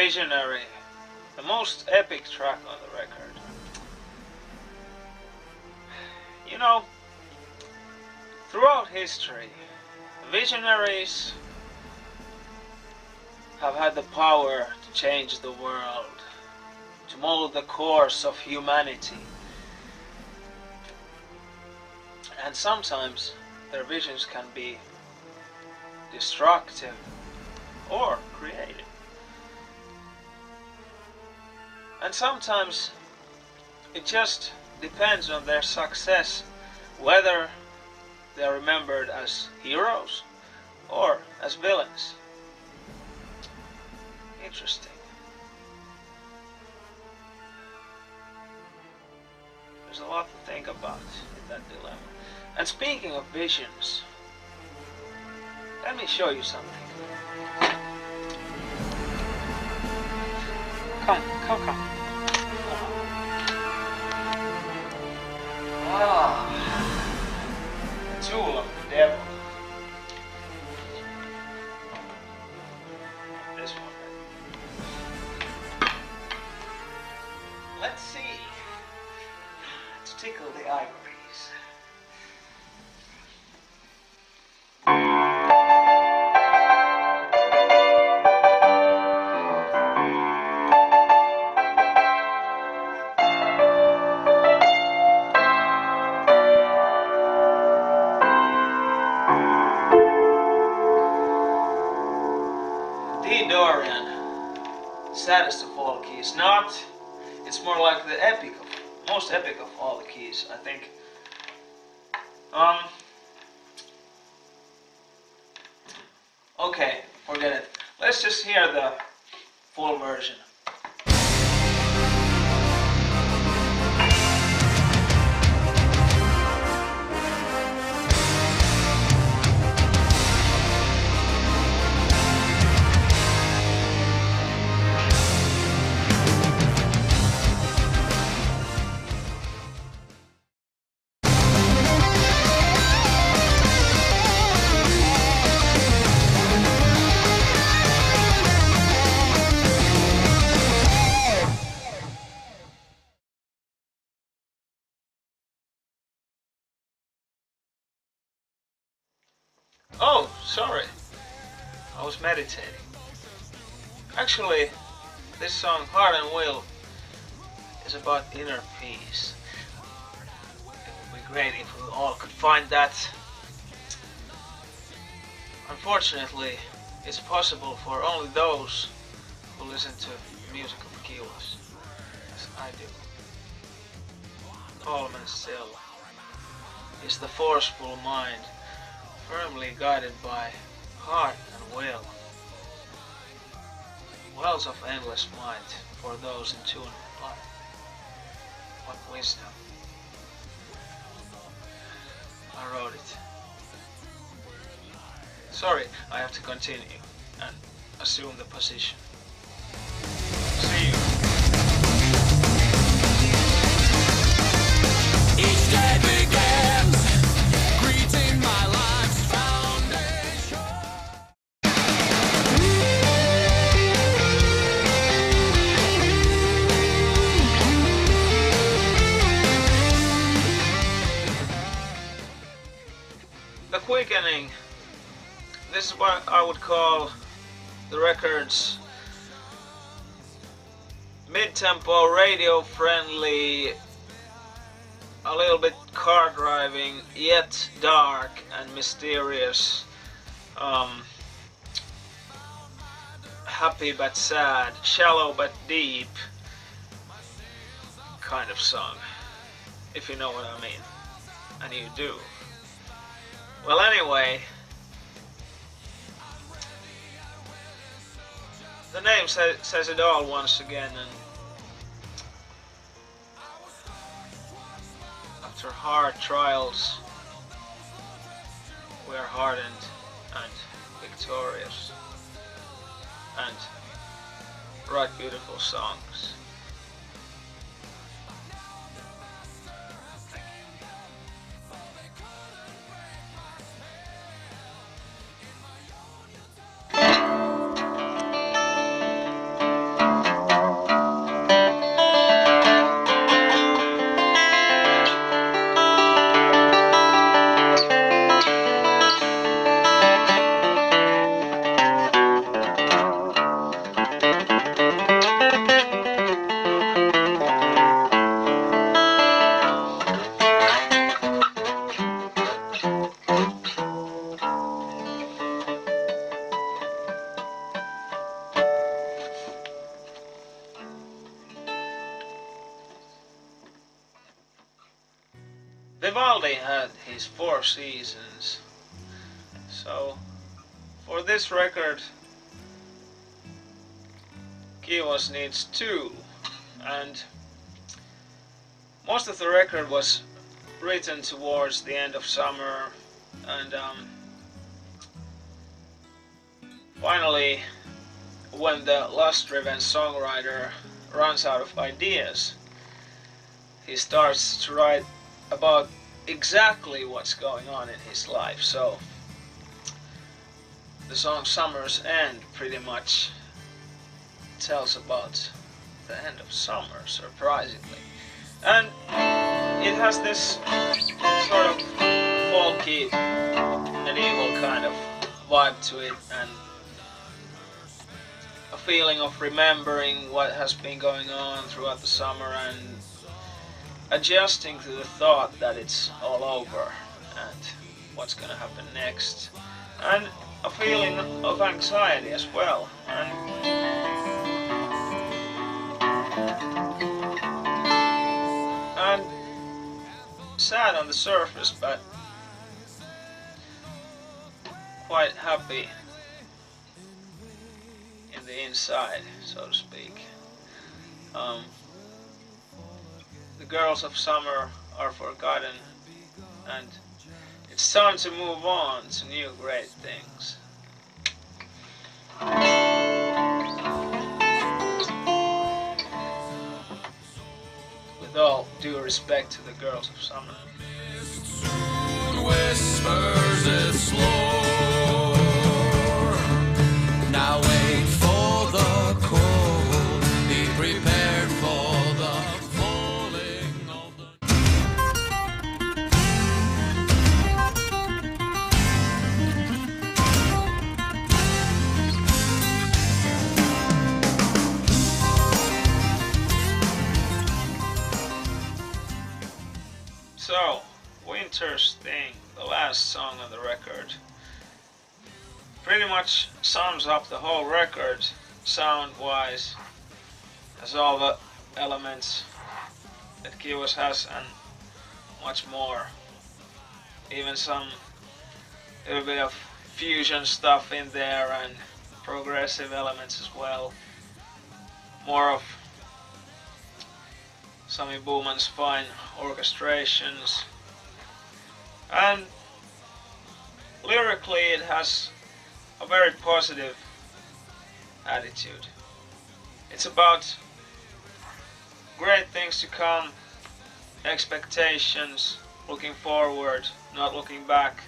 Visionary, the most epic track on the record. You know, throughout history, visionaries have had the power to change the world, to mold the course of humanity. And sometimes their visions can be destructive or creative. And sometimes it just depends on their success, whether they are remembered as heroes or as villains. Interesting. There's a lot to think about in that dilemma. And speaking of visions, let me show you something. Come. The tool of the devil. This one. Let's see. Let's tickle the ivories. Saddest of all keys. Not, it's more like the most epic of all the keys, I think. Okay, forget it. Let's just hear the full version. Oh, sorry. I was meditating. Actually, this song, Heart and Will, is about inner peace. It would be great if we all could find that. Unfortunately, it's possible for only those who listen to the music of Kiuas, as I do. Calm and still is the forceful mind, firmly guided by heart and will. Wells of endless might for those in tune with life. What wisdom. I wrote it. Sorry, I have to continue and assume the position. See you. Each day begins, greeting my life's foundation. The Quickening. This is what I would call the record's mid-tempo, radio-friendly, a little bit car driving, yet dark and mysterious, happy but sad, shallow but deep kind of song, if you know what I mean, and you do. Well, anyway, the name says it all once again, and after hard trials, we are hardened and victorious, and write beautiful songs. Vivaldi had his 4 seasons. So for this record Kiuas needs 2, and most of the record was written towards the end of summer, and finally when the Lustdriven songwriter runs out of ideas, he starts to write about exactly what's going on in his life. So the song Summer's End pretty much tells about the end of summer, surprisingly. And it has this sort of folky, medieval kind of vibe to it, and a feeling of remembering what has been going on throughout the summer and adjusting to the thought that it's all over and what's gonna happen next, and a feeling of anxiety as well. And sad on the surface, but quite happy in the inside, so to speak. The girls of summer are forgotten, and it's time to move on to new great things. With all due respect to the girls of summer. Soon whispers its slow. Now wait for the cold. Be prepared for the falling of the. So, Winter's Thing, the last song on the record, pretty much sums up the whole record sound-wise, has all the elements that Kiuas has and much more. Even some little bit of fusion stuff in there and progressive elements as well. More of Sami Bowman's fine orchestrations, and lyrically it has a very positive attitude. It's about great things to come, expectations, looking forward, not looking back,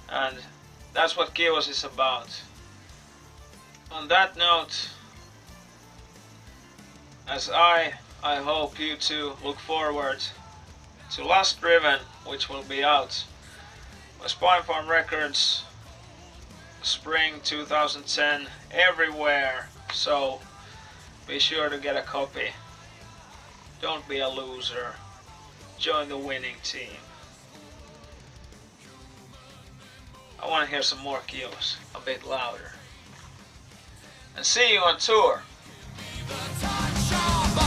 and that's what Kiuas is about. On that note, as I hope you too look forward to Lustdriven, which will be out by Spinefarm Records spring 2010 everywhere, so be sure to get a copy. Don't be a loser, join the winning team. I want to hear some more Kiuas, a bit louder. And see you on tour. The touch of